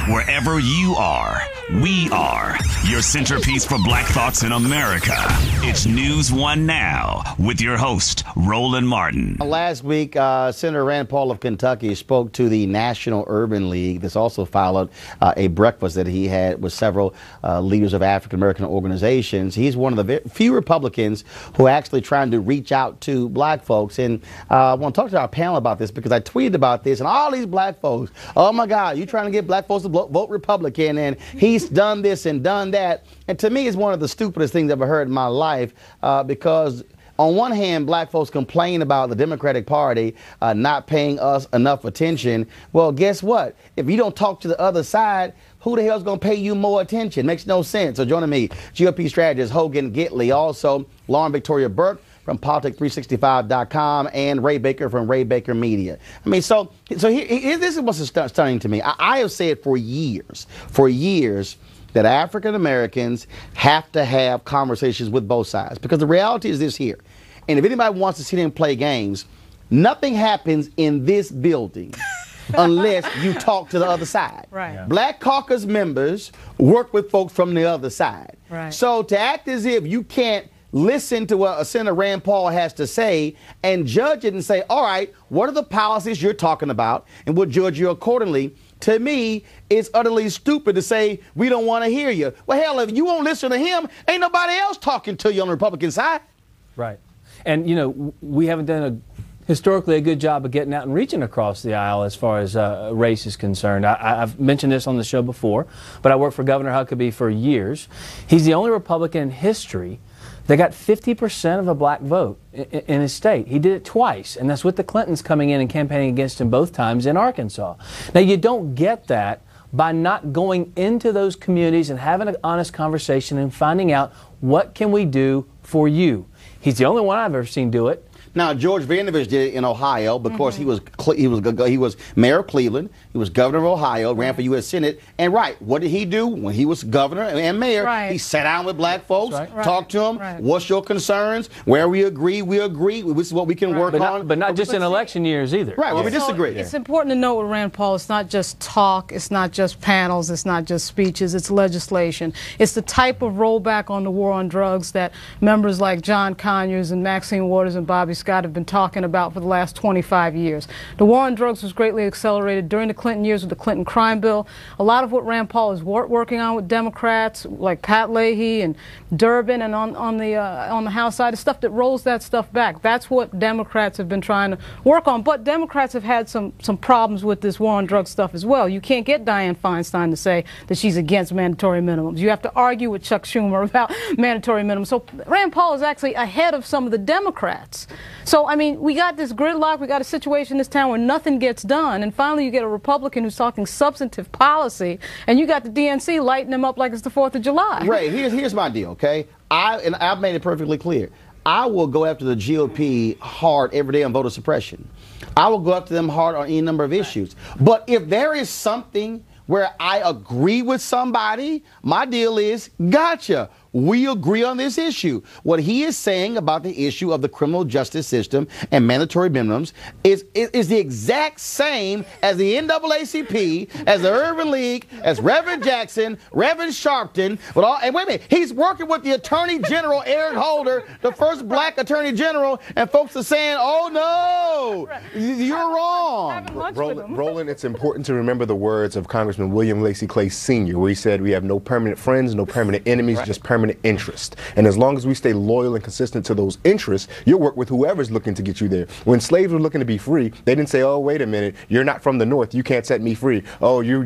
Wherever you are, we are. Your centerpiece for Black thoughts in America. It's NewsOne Now with your host, Roland Martin. Last week, Senator Rand Paul of Kentucky spoke to the National Urban League. This also followed a breakfast that he had with several leaders of African-American organizations. He's one of the few Republicans who are actually trying to reach out to black folks. And I want to talk to our panel about this because I tweeted about this, and all these black folks, oh my God, you trying to get black folks to vote Republican, and he's done this and done that. And to me, it's one of the stupidest things I've ever heard in my life because on one hand, black folks complain about the Democratic Party not paying us enough attention. Well, guess what? If you don't talk to the other side, who the hell is going to pay you more attention? Makes no sense. So joining me, GOP strategist Hogan, Gidley, also Lauren Victoria Burke from Politics365.com and Ray Baker from Ray Baker Media. I mean, so this is what's stunning to me. I have said for years, that African Americans have to have conversations with both sides because the reality is this here. And if anybody wants to see them play games, nothing happens in this building unless you talk to the other side. Right. Yeah. Black caucus members work with folks from the other side. Right. So to act as if you can't listen to what Senator Rand Paul has to say and judge it and say, all right, what are the policies you're talking about? And we'll judge you accordingly. To me, it's utterly stupid to say we don't want to hear you. Well, hell, if you won't listen to him, ain't nobody else talking to you on the Republican side. Right. And, you know, we haven't done historically a good job of getting out and reaching across the aisle as far as race is concerned. I've mentioned this on the show before, but I worked for Governor Huckabee for years. He's the only Republican in history that got 50% of a black vote in his state. He did it twice, and that's with the Clintons coming in and campaigning against him both times in Arkansas. Now, you don't get that by not going into those communities and having an honest conversation and finding out what can we do for you. He's the only one I've ever seen do it. Now, George Vanovich did it in Ohio because he was mayor of Cleveland, he was governor of Ohio, ran for U.S. Senate, and what did he do when he was governor and mayor? Right. He sat down with black folks, talked to them. Right. What's your concerns? Where we agree. This is what we can work on. But not just in election years either. Right, where we disagree. It's important to note with Rand Paul, it's not just talk, it's not just panels, it's not just speeches, it's legislation. It's the type of rollback on the war on drugs that members like John Conyers and Maxine Waters and Bobby Scott have been talking about for the last 25 years. The war on drugs was greatly accelerated during the Clinton years with the Clinton crime bill. A lot of what Rand Paul is working on with Democrats like Pat Leahy and Durbin and on the House side is stuff that rolls that stuff back. That's what Democrats have been trying to work on. But Democrats have had some problems with this war on drugs stuff as well. You can't get Dianne Feinstein to say that she's against mandatory minimums. You have to argue with Chuck Schumer about mandatory minimums. So Rand Paul is actually ahead of some of the Democrats. So, I mean, we got this gridlock, we got a situation in this town where nothing gets done, and finally you get a Republican who's talking substantive policy, and you got the DNC lighting them up like it's the 4th of July. Right, here's my deal, okay? I've made it perfectly clear. I will go after the GOP hard every day on voter suppression. I will go after them hard on any number of issues. But if there is something where I agree with somebody, my deal is, gotcha. We agree on this issue. What he is saying about the issue of the criminal justice system and mandatory minimums is the exact same as the NAACP, as the Urban League, as Reverend Jackson, Reverend Sharpton. And wait a minute, he's working with the Attorney General, Eric Holder, the first black Attorney General, and folks are saying, oh no, you're wrong. Roland, it's important to remember the words of Congressman William Lacey Clay Sr., where he said we have no permanent friends, no permanent enemies, just permanent interest. And as long as we stay loyal and consistent to those interests, you'll work with whoever's looking to get you there. When slaves were looking to be free, they didn't say, oh, wait a minute, you're not from the North, you can't set me free. Oh, you're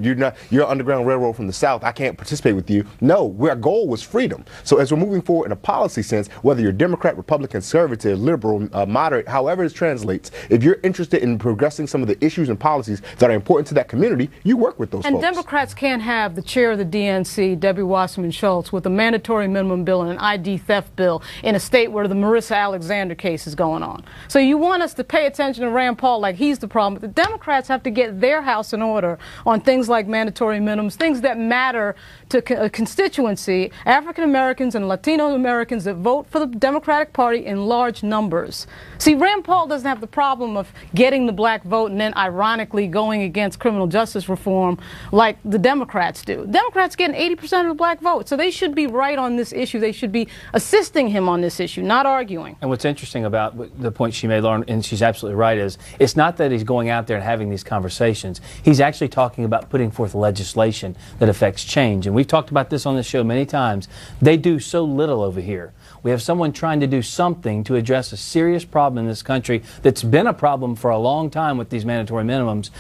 Underground Railroad from the South, I can't participate with you. No, our goal was freedom. So as we're moving forward in a policy sense, whether you're Democrat, Republican, conservative, liberal, moderate, however it translates, if you're interested in progressing some of the issues and policies that are important to that community, you work with those folks. And Democrats can't have the chair of the DNC, Debbie Wasserman Schultz, with a mandatory mandatory minimum bill and an ID theft bill in a state where the Marissa Alexander case is going on. So you want us to pay attention to Rand Paul like he's the problem. But the Democrats have to get their house in order on things like mandatory minimums, things that matter to a constituency, African Americans and Latino Americans that vote for the Democratic Party in large numbers. See, Rand Paul doesn't have the problem of getting the black vote and then ironically going against criminal justice reform like the Democrats do. Democrats get 80% of the black vote, so they should be right on this issue. They should be assisting him on this issue, not arguing. And what's interesting about the point she made, Lauren, and she's absolutely right, is it's not that he's going out there and having these conversations. He's actually talking about putting forth legislation that affects change. And we've talked about this on this show many times. They do so little over here. We have someone trying to do something to address a serious problem in this country that's been a problem for a long time with these mandatory minimums,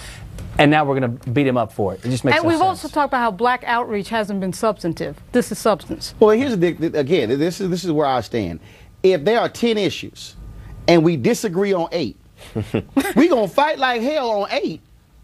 and now we're going to beat him up for it. It just makes no sense. And we've also talked about how black outreach hasn't been substantive. This is substance. Well, here's the again, this is where I stand. If there are 10 issues and we disagree on 8, we're going to fight like hell on 8.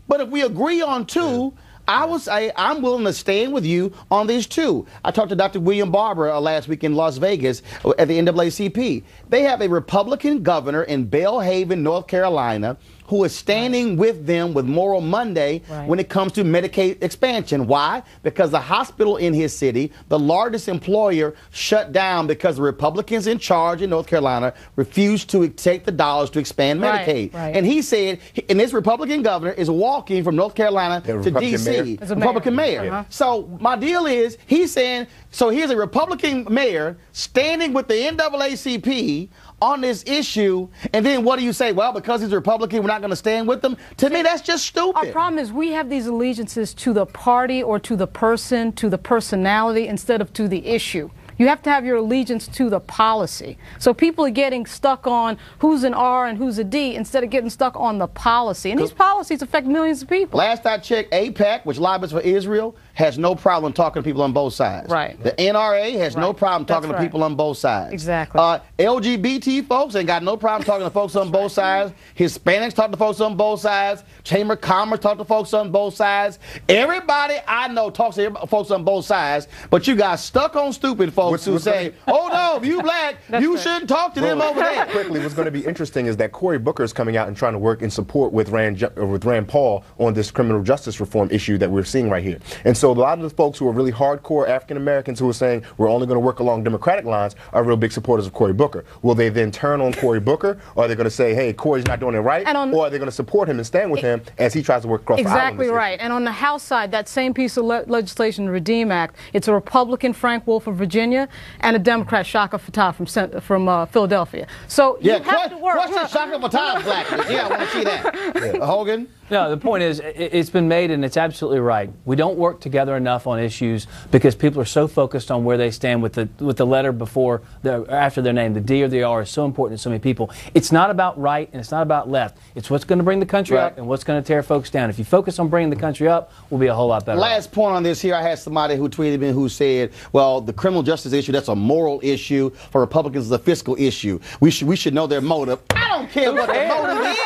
But if we agree on 2, I would say I'm willing to stand with you on these 2. I talked to Dr. William Barber last week in Las Vegas at the NAACP. They have a Republican governor in Belhaven, North Carolina, who is standing with them with Moral Monday when it comes to Medicaid expansion. Why? Because the hospital in his city, the largest employer, shut down because the Republicans in charge in North Carolina refused to take the dollars to expand Medicaid. And he said, and this Republican governor is walking from North Carolina to D.C., Republican mayor. So my deal is, he's saying, so here's a Republican mayor standing with the NAACP on this issue, and then what do you say? Well, because he's a Republican, we're not going to stand with them? To me, that's just stupid. Our problem is we have these allegiances to the party or to the person, to the personality, instead of to the issue. You have to have your allegiance to the policy. So people are getting stuck on who's an R and who's a D instead of getting stuck on the policy. And these policies affect millions of people. Last I checked, AIPAC, which lobbies for Israel, has no problem talking to people on both sides. The NRA has no problem talking to people on both sides. Exactly. LGBT folks ain't got no problem talking to folks on both sides. Hispanics talk to folks on both sides. Chamber of Commerce talk to folks on both sides. Everybody I know talks to folks on both sides, but you got stuck on stupid folks who say, oh no, if you black, you shouldn't talk to them over there. Quickly, what's going to be interesting is that Cory Booker is coming out and trying to work in support with Rand Paul on this criminal justice reform issue that we're seeing right here. And so a lot of the folks who are really hardcore African Americans who are saying we're only going to work along Democratic lines are real big supporters of Cory Booker. Will they then turn on Cory Booker, or are they going to say, hey, Cory's not doing it right, or are they going to support him and stand with him as he tries to work across the aisle? Exactly right. And on the House side, that same piece of legislation, the REDEEM Act, it's a Republican, Frank Wolf of Virginia, and a Democrat, Chaka, Fattah from Philadelphia. So you have to work. What's the Chaka Fattah blackness? Yeah, I want to see that. Hogan? No, the point is, it's been made, and it's absolutely right. We don't work together enough on issues because people are so focused on where they stand with the letter before after their name. The D or the R is so important to so many people. It's not about right and it's not about left. It's what's going to bring the country up and what's going to tear folks down. If you focus on bringing the country up, we'll be a whole lot better. Last point on this here, I had somebody who tweeted me who said, well, the criminal justice issue, that's a moral issue. For Republicans, it's a fiscal issue. We should know their motive. I don't care what the motive is.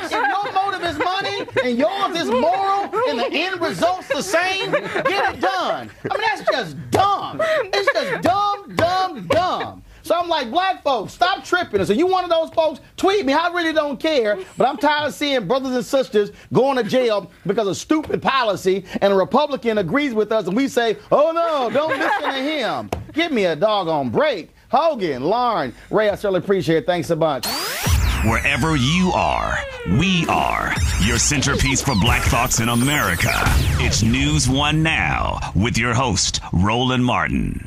If your motive is money and yours is moral and the end result's the same, get it done. I mean, that's just dumb. It's just dumb, dumb, dumb. So I'm like, black folks, stop tripping. And so you one of those folks, tweet me. I really don't care, but I'm tired of seeing brothers and sisters going to jail because of stupid policy, and a Republican agrees with us, and we say, oh no, don't listen to him. Give me a doggone break. Hogan, Lauren, Ray, I certainly appreciate it. Thanks a bunch. Wherever you are, we are your centerpiece for Black Thoughts in America. It's NewsOne Now with your host, Roland Martin.